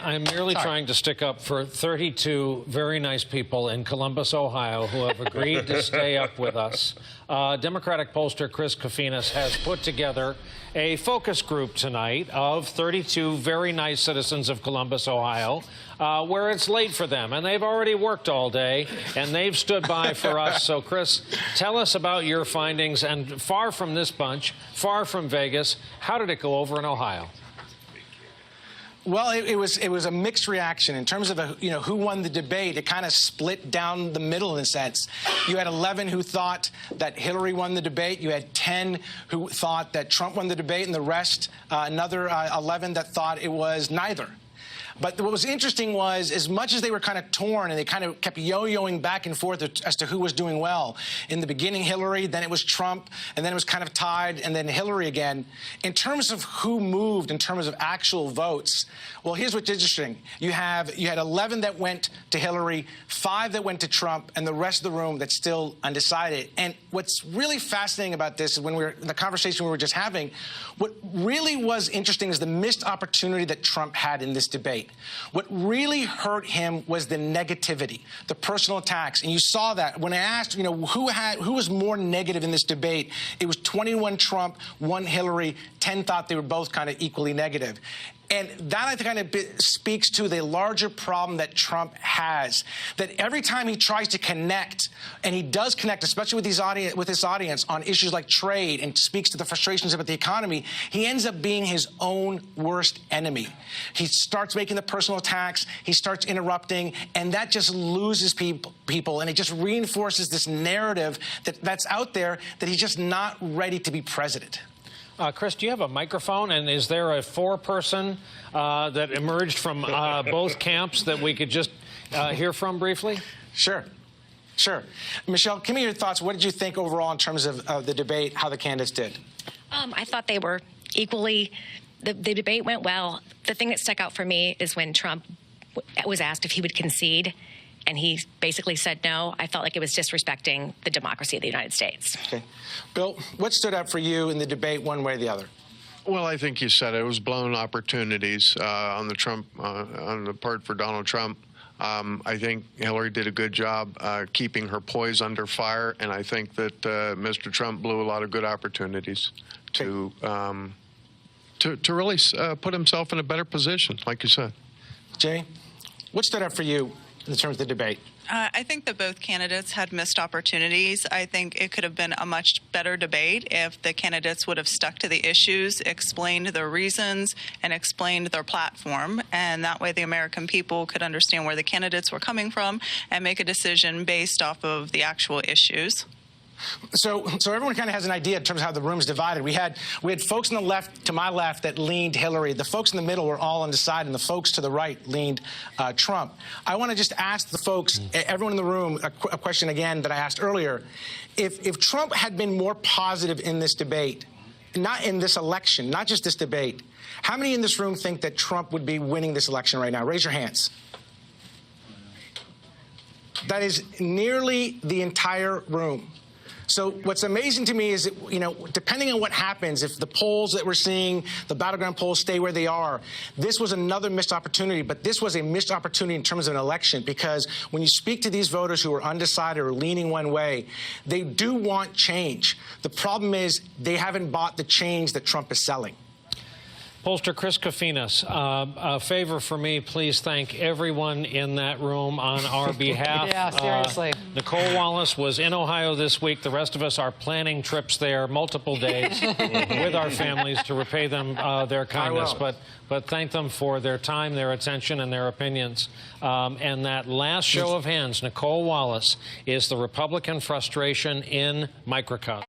I'm merely trying to stick up for 32 very nice people in Columbus, Ohio, who have agreed to stay up with us. Democratic pollster Chris Kofinis has put together a focus group tonight of 32 very nice citizens of Columbus, Ohio, where it's late for them, and they've already worked all day, and they've stood by for us. So, Chris, tell us about your findings, and far from this bunch, far from Vegas, how did it go over in Ohio? Well, it was a mixed reaction in terms of who won the debate. It kind of split down the middle in a sense. You had 11 who thought that Hillary won the debate. You had 10 who thought that Trump won the debate, and the rest, another 11 that thought it was neither. But what was interesting was, as much as they were kind of torn and they kind of kept yo-yoing back and forth as to who was doing well, in the beginning Hillary, then it was Trump, and then it was kind of tied, and then Hillary again. In terms of who moved, in terms of actual votes, well, here's what's interesting. You had 11 that went to Hillary, 5 that went to Trump, and the rest of the room that's still undecided. And what's really fascinating about this is the conversation we were just having, what really was interesting is the missed opportunity that Trump had in this debate. What really hurt him was the negativity, the personal attacks. And you saw that when I asked, who was more negative in this debate, it was 21 Trump, 1 Hillary, 10 thought they were both kind of equally negative. And that, I think, kind of speaks to the larger problem that Trump has, that every time he tries to connect, and he does connect, especially with his audience on issues like trade, and speaks to the frustrations about the economy, he ends up being his own worst enemy. He starts making the personal attacks, he starts interrupting, and that just loses people, and it just reinforces this narrative that's out there that he's just not ready to be president. Chris, do you have a microphone, and is there a 4-person that emerged from both camps that we could just hear from briefly? Sure. Michelle, give me your thoughts. What did you think overall in terms of the debate, how the candidates did? I thought they were equally, the debate went well. The thing that stuck out for me is when Trump was asked if he would concede, and he basically said no. I felt like it was disrespecting the democracy of the United States. Okay. Bill, what stood out for you in the debate one way or the other? Well, I think you said it was blown opportunities on the part for Donald Trump. I think Hillary did a good job keeping her poise under fire, and I think that Mr. Trump blew a lot of good opportunities to really put himself in a better position, like you said. Jay, what stood out for you in terms of the debate? I think that both candidates had missed opportunities. I think it could have been a much better debate if the candidates would have stuck to the issues, explained their reasons, and explained their platform. And that way the American people could understand where the candidates were coming from and make a decision based off of the actual issues. So everyone kind of has an idea in terms of how the room's divided. We had folks on the left, to my left, that leaned Hillary. The folks in the middle were all undecided, and the folks to the right leaned Trump. I want to just ask the folks, everyone in the room, a question again that I asked earlier. If Trump had been more positive in this debate, not in this election, not just this debate, how many in this room think that Trump would be winning this election right now? Raise your hands. That is nearly the entire room. So what's amazing to me is that, depending on what happens, if the polls that we're seeing, the battleground polls stay where they are, this was another missed opportunity. But this was a missed opportunity in terms of an election, because when you speak to these voters who are undecided or leaning one way, they do want change. The problem is they haven't bought the change that Trump is selling. Pollster Chris Kofinis, a favor for me, please thank everyone in that room on our behalf. Yeah, seriously. Nicole Wallace was in Ohio this week. The rest of us are planning trips there multiple days with our families to repay them their kindness. But thank them for their time, their attention, and their opinions. And that last show of hands, Nicole Wallace, is the Republican frustration in microcosm.